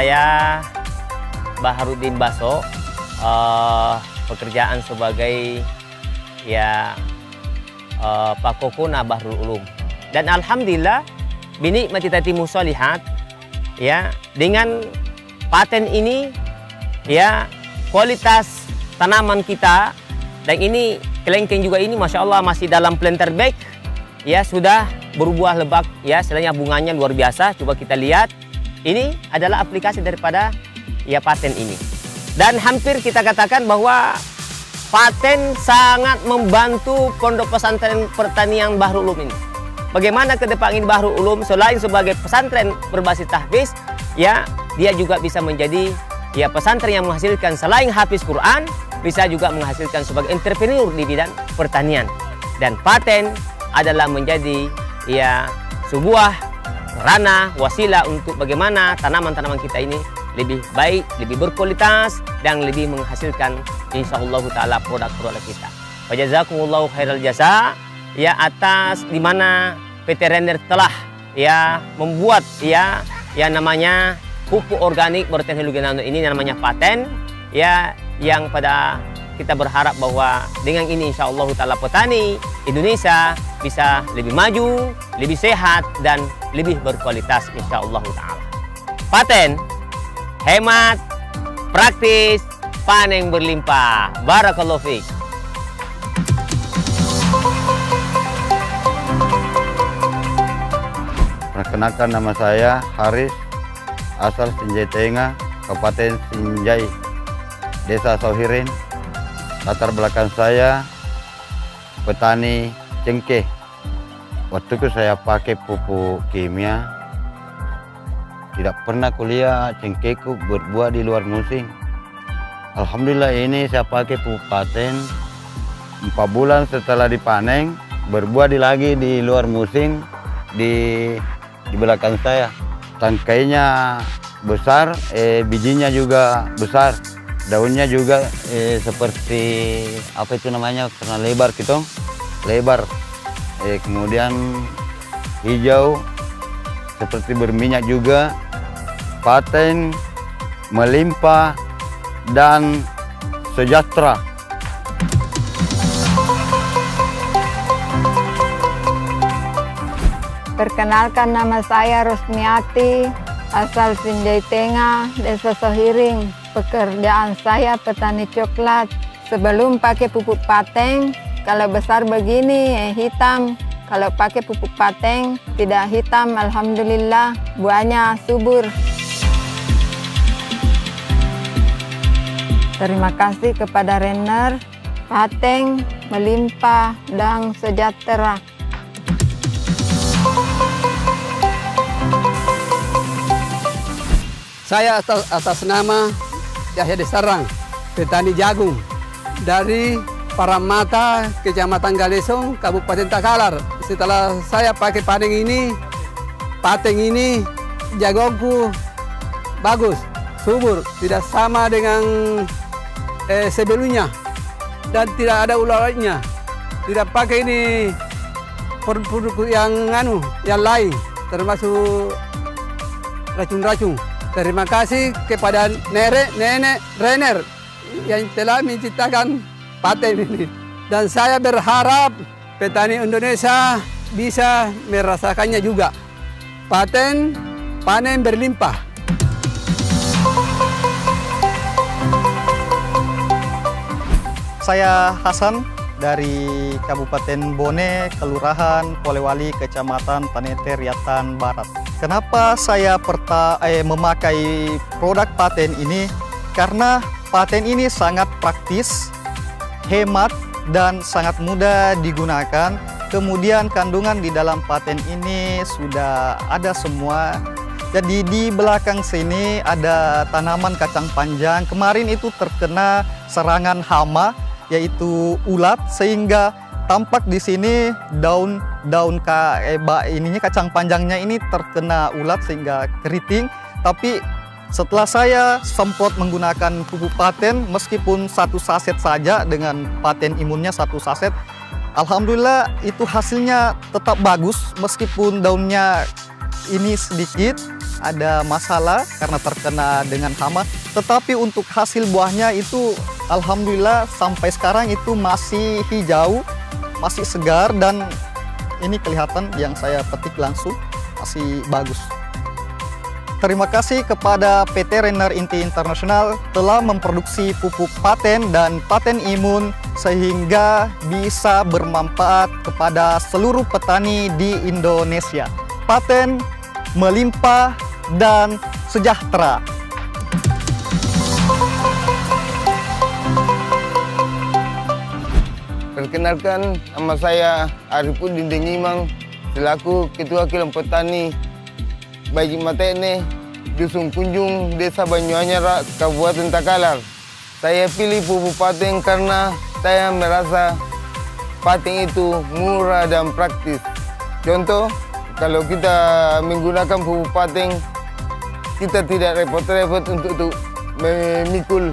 saya Baharudin Baso, pekerjaan sebagai Pakokona Bahrul Ulum. Dan alhamdulillah binikmati tatimu sholihat, dengan paten ini kualitas tanaman kita, dan ini kelengkeng juga ini masya Allah masih dalam planter bag, sudah berbuah lebat, selainnya bunganya luar biasa. Coba kita lihat, ini adalah aplikasi daripada paten ini. Dan hampir kita katakan bahwa paten sangat membantu pondok pesantren pertanian Bahrul Ulum ini. Bagaimana ke depan ini Bahrul Ulum selain sebagai pesantren berbasis tahfiz, dia juga bisa menjadi pesantren yang menghasilkan selain hafiz Quran, bisa juga menghasilkan sebagai entrepreneur di bidang pertanian. Dan paten adalah menjadi sebuah ranah wasilah untuk bagaimana tanaman-tanaman kita ini lebih baik, lebih berkualitas, dan lebih menghasilkan insyaallah ta'ala produk-produk kita. Wajazakumullahu khairal jasa, atas dimana PT Renner telah membuat namanya pupuk organik berteknologi nano ini namanya paten, yang pada kita berharap bahwa dengan ini insyaallah ta'ala petani Indonesia bisa lebih maju, lebih sehat, dan lebih berkualitas insyaallah ta'ala. Paten hemat, praktis, panen berlimpah. Barakallahu fiik. Perkenalkan, nama saya Haris, asal Sinjai Tengah, Kabupaten Sinjai, Desa Sohirin. Latar belakang saya petani cengkeh. Waktu itu saya pakai pupuk kimia. Tidak pernah kuliah cengkehku berbuah di luar musim. Alhamdulillah ini saya pakai pupuk paten. 4 bulan setelah dipanen, berbuah lagi di luar musim di belakang saya. Tangkainya besar, bijinya juga besar. Daunnya juga seperti apa itu namanya, karena lebar gitu, lebar. Kemudian hijau, seperti berminyak juga. Paten melimpah dan sejahtera. Perkenalkan, nama saya Rosmiati, asal Sinjai Tengah, Desa Sohiring. Pekerjaan saya petani coklat. Sebelum pakai pupuk paten, kalau besar begini hitam. Kalau pakai pupuk paten tidak hitam, alhamdulillah buahnya subur. Terima kasih kepada Renner, paten melimpah dan sejahtera. Saya atas nama Yahya Desarang, petani jagung dari Paramata, Kecamatan Galesong, Kabupaten Takalar. Setelah saya pakai paten ini jagungku bagus, subur, tidak sama dengan sebelumnya, dan tidak ada ularnya. Tidak pakai ini produk yang lain, termasuk racun-racun. Terima kasih kepada nenek Renner yang telah menciptakan paten ini. Dan saya berharap petani Indonesia bisa merasakannya juga. Paten panen berlimpah. Saya Hasan dari Kabupaten Bone, Kelurahan Polewali, Kecamatan Tanete, Riau Barat. Kenapa saya memakai produk paten ini? Karena paten ini sangat praktis, hemat, dan sangat mudah digunakan. Kemudian kandungan di dalam paten ini sudah ada semua. Jadi di belakang sini ada tanaman kacang panjang. Kemarin itu terkena serangan hama, yaitu ulat, sehingga tampak di sini daun kacang panjangnya ini terkena ulat sehingga keriting. Tapi setelah saya sempat menggunakan pupuk paten, meskipun 1 saset saja dengan paten imunnya 1 saset, alhamdulillah itu hasilnya tetap bagus meskipun daunnya ini sedikit. ada masalah karena terkena dengan hama. Tetapi untuk hasil buahnya itu alhamdulillah sampai sekarang itu masih hijau, masih segar, dan ini kelihatan yang saya petik langsung masih bagus. Terima kasih kepada PT Renner Inti International telah memproduksi pupuk paten dan paten imun sehingga bisa bermanfaat kepada seluruh petani di Indonesia. Paten melimpah dan sejahtera. Perkenalkan, nama saya Arifud Dinding Imang selaku Ketua Kelompok Petani Baji Matene, Dusun Kunjung, Desa Banyuanyar, Kabupaten Takalar. Saya pilih pupuk paten karena saya merasa paten itu murah dan praktis. Contoh, kalau kita menggunakan pupuk paten, kita tidak repot-repot untuk memikul.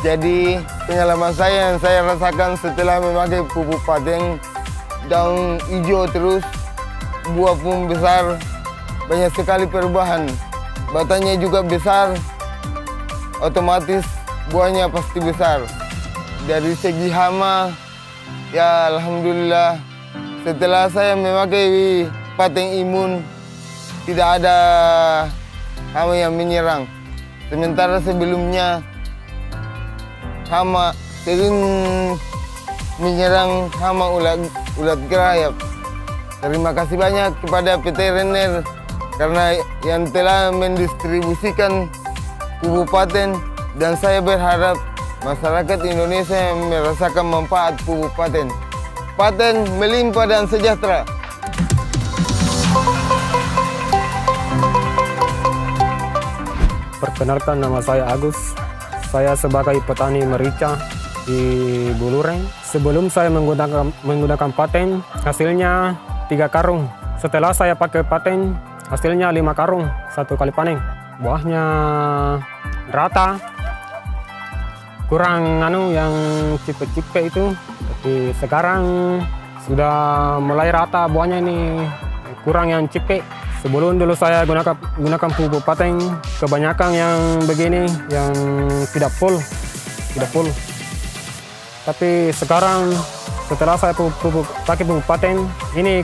Jadi pengalaman saya yang saya rasakan setelah memakai pupuk paten, daun hijau terus, buah pun besar, banyak sekali perubahan. Batangnya juga besar, otomatis buahnya pasti besar. Dari segi hama, ya alhamdulillah setelah saya memakai paten imun, tidak ada hama yang menyerang. Sementara sebelumnya hama sering menyerang hama ulat gerayap. Terima kasih banyak kepada PT Renner karena yang telah mendistribusikan pupuk paten, dan saya berharap masyarakat Indonesia merasakan manfaat pupuk paten. Paten melimpah dan sejahtera. Perkenalkan, nama saya Agus. Saya sebagai petani merica di Bulureng. Sebelum saya menggunakan paten, hasilnya 3 karung. Setelah saya pakai paten, hasilnya 5 karung 1 kali panen. Buahnya rata, kurang yang cipe-cipe itu. Tapi sekarang sudah mulai rata buahnya, ini kurang yang cipe. Sebelum dulu saya gunakan pupuk paten, kebanyakan yang begini yang tidak full. Tapi sekarang setelah saya pakai pupuk paten, ini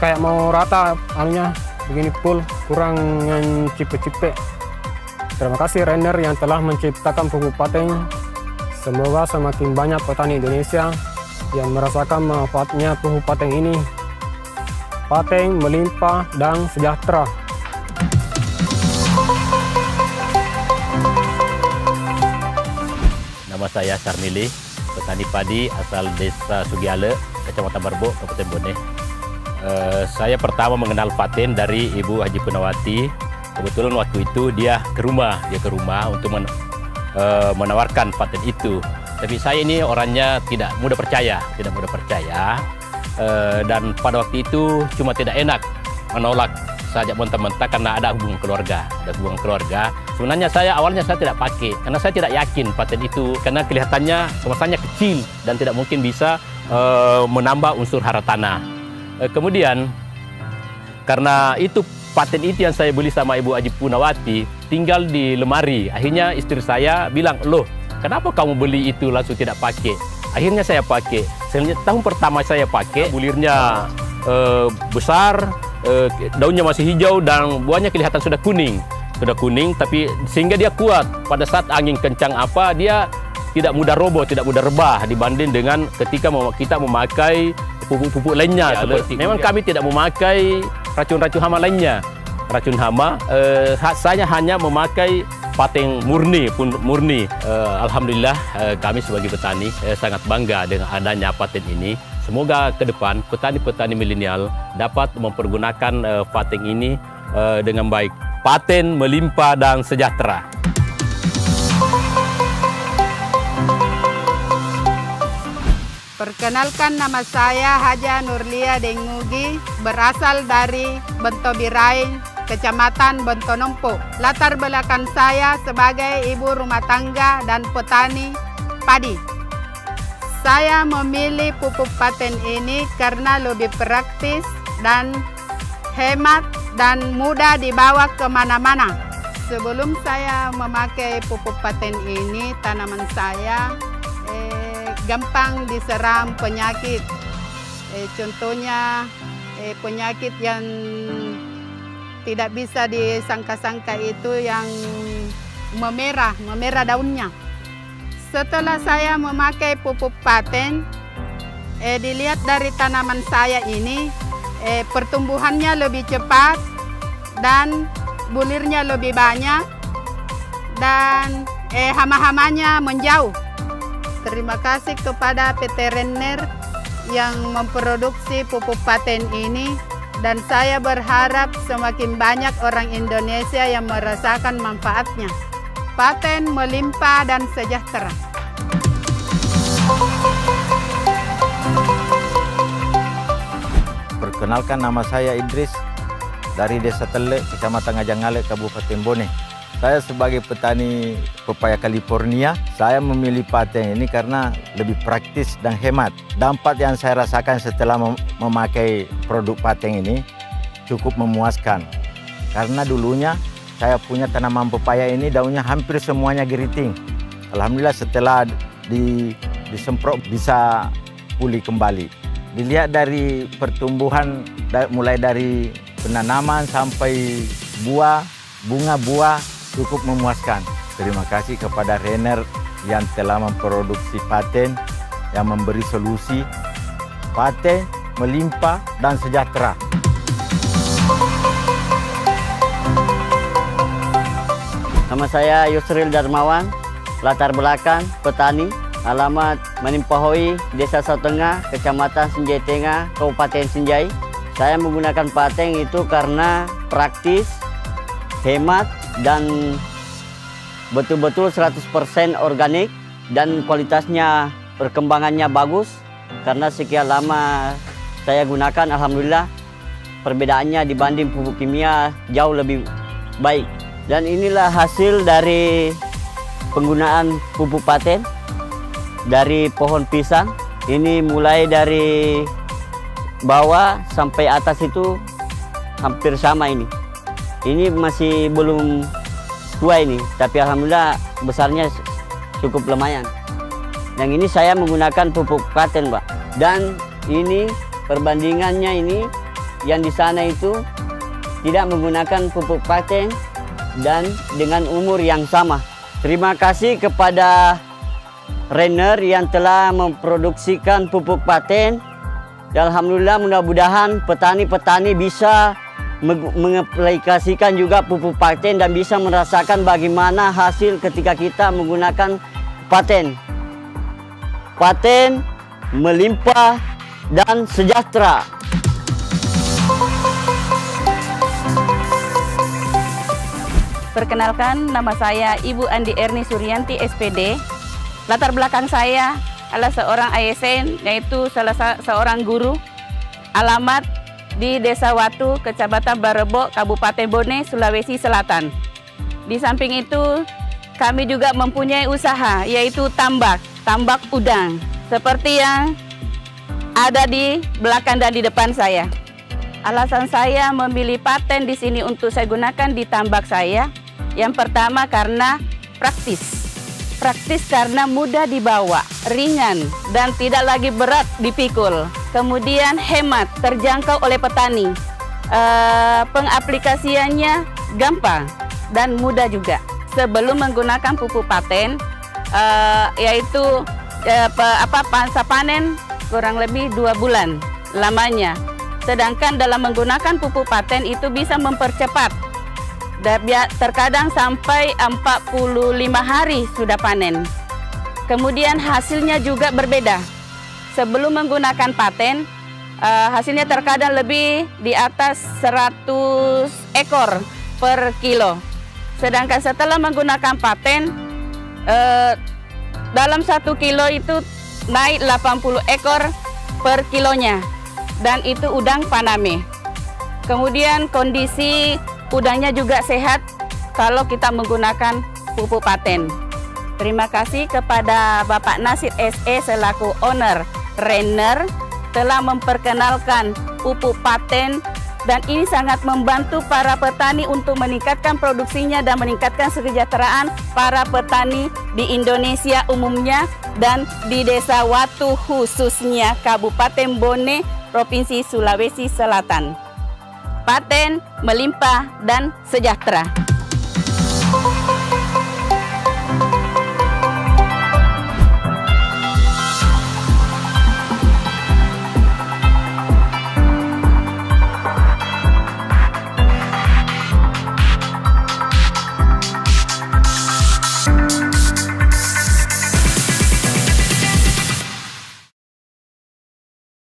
kayak mau rata anunya, begini full, kurang yang cipe-cipe. Terima kasih Renner yang telah menciptakan pupuk paten. Semoga semakin banyak petani Indonesia yang merasakan manfaatnya pupuk paten ini. Paten melimpah dan sejahtera. Nama saya Sarmili, petani padi asal Desa Sugiale, Kecamatan Barbuk, Kabupaten Bone. Saya pertama mengenal paten dari Ibu Haji Punawati. Kebetulan waktu itu dia ke rumah untuk menawarkan paten itu. Tapi saya ini orangnya tidak mudah percaya. Dan pada waktu itu cuma tidak enak menolak saja mentah-mentah karena ada hubungan keluarga. Sebenarnya awalnya saya tidak pakai karena saya tidak yakin paten itu, karena kelihatannya kemasannya kecil dan tidak mungkin bisa menambah unsur hara tanah. Kemudian karena itu paten itu yang saya beli sama Ibu Haji Punawati tinggal di lemari. Akhirnya istri saya bilang, "Loh, kenapa kamu beli itu langsung tidak pakai?" Akhirnya saya pakai. Tahun pertama saya pakai, bulirnya besar, daunnya masih hijau dan buahnya kelihatan sudah kuning, tapi sehingga dia kuat. Pada saat angin kencang dia tidak mudah roboh, tidak mudah rebah dibanding dengan ketika kita memakai pupuk-pupuk lainnya. Memang kami tidak memakai racun-racun hama lainnya. Racun hama, saya hanya memakai paten murni. Alhamdulillah kami sebagai petani sangat bangga dengan adanya paten ini. Semoga ke depan petani-petani milenial dapat mempergunakan paten ini dengan baik. Paten melimpah dan sejahtera. Perkenalkan, nama saya Haja Nurlia Dengugi, berasal dari Bentobirain, Kecamatan Bentonompo. Latar belakang saya sebagai ibu rumah tangga dan petani padi. Saya memilih pupuk paten ini karena lebih praktis dan hemat dan mudah dibawa kemana-mana. Sebelum saya memakai pupuk paten ini, tanaman saya gampang diserang penyakit. Contohnya penyakit yang tidak bisa disangka-sangka itu yang memerah daunnya. Setelah saya memakai pupuk paten, dilihat dari tanaman saya ini, pertumbuhannya lebih cepat dan bulirnya lebih banyak dan hama-hamanya menjauh. Terima kasih kepada PT Renner yang memproduksi pupuk paten ini, dan saya berharap semakin banyak orang Indonesia yang merasakan manfaatnya. Paten melimpah dan sejahtera. Perkenalkan, nama saya Idris dari Desa Telek, Kecamatan Ngajangale, Kabupaten Bone. Saya sebagai petani pepaya California, saya memilih paten ini karena lebih praktis dan hemat. Dampak yang saya rasakan setelah memakai produk paten ini cukup memuaskan. Karena dulunya saya punya tanaman pepaya ini daunnya hampir semuanya geriting. Alhamdulillah setelah disemprot bisa pulih kembali. Dilihat dari pertumbuhan mulai dari penanaman sampai buah, bunga buah cukup memuaskan. Terima kasih kepada Renner yang telah memproduksi paten yang memberi solusi paten melimpah dan sejahtera. Nama saya Yusril Darmawan, latar belakang petani, alamat Manimpahoi, Desa Satengah, Kecamatan Sinjai Tengah, Kabupaten Sinjai. Saya menggunakan paten itu karena praktis, hemat, dan betul-betul 100% organik, dan kualitasnya, perkembangannya bagus. Karena sekian lama saya gunakan, alhamdulillah perbedaannya dibanding pupuk kimia jauh lebih baik. Dan inilah hasil dari penggunaan pupuk paten dari pohon pisang. Ini mulai dari bawah sampai atas itu hampir sama ini. Ini masih belum tua ini, tapi alhamdulillah besarnya cukup lumayan. Yang ini saya menggunakan pupuk paten, Pak. Dan ini perbandingannya ini yang di sana itu tidak menggunakan pupuk paten dan dengan umur yang sama. Terima kasih kepada Renner yang telah memproduksikan pupuk paten. Dan alhamdulillah mudah-mudahan petani-petani bisa mengaplikasikan juga pupuk paten dan bisa merasakan bagaimana hasil ketika kita menggunakan paten. Paten melimpah dan sejahtera. Perkenalkan, nama saya Ibu Andi Erni Suryanti, SPD. Latar belakang saya adalah seorang ASN, yaitu seorang guru. Alamat di Desa Watu, Kecamatan Barebo, Kabupaten Bone, Sulawesi Selatan. Di samping itu, kami juga mempunyai usaha, yaitu tambak udang, seperti yang ada di belakang dan di depan saya. Alasan saya memilih paten di sini untuk saya gunakan di tambak saya, yang pertama karena praktis. Praktis karena mudah dibawa, ringan, dan tidak lagi berat dipikul. Kemudian hemat, terjangkau oleh petani. Pengaplikasiannya gampang dan mudah juga. Sebelum menggunakan pupuk paten, yaitu masa panen kurang lebih 2 bulan lamanya. Sedangkan dalam menggunakan pupuk paten itu bisa mempercepat. Terkadang sampai 45 hari sudah panen. Kemudian hasilnya juga berbeda. Sebelum menggunakan paten, hasilnya terkadang lebih di atas 100 ekor per kilo. Sedangkan setelah menggunakan paten, dalam 1 kilo itu naik 80 ekor per kilonya. Dan itu udang Paname. Kemudian kondisi udangnya juga sehat kalau kita menggunakan pupuk paten. Terima kasih kepada Bapak Nasir SE selaku owner Renner telah memperkenalkan pupuk paten dan ini sangat membantu para petani untuk meningkatkan produksinya dan meningkatkan kesejahteraan para petani di Indonesia umumnya dan di Desa Watu khususnya Kabupaten Bone, Provinsi Sulawesi Selatan. Paten, melimpah, dan sejahtera.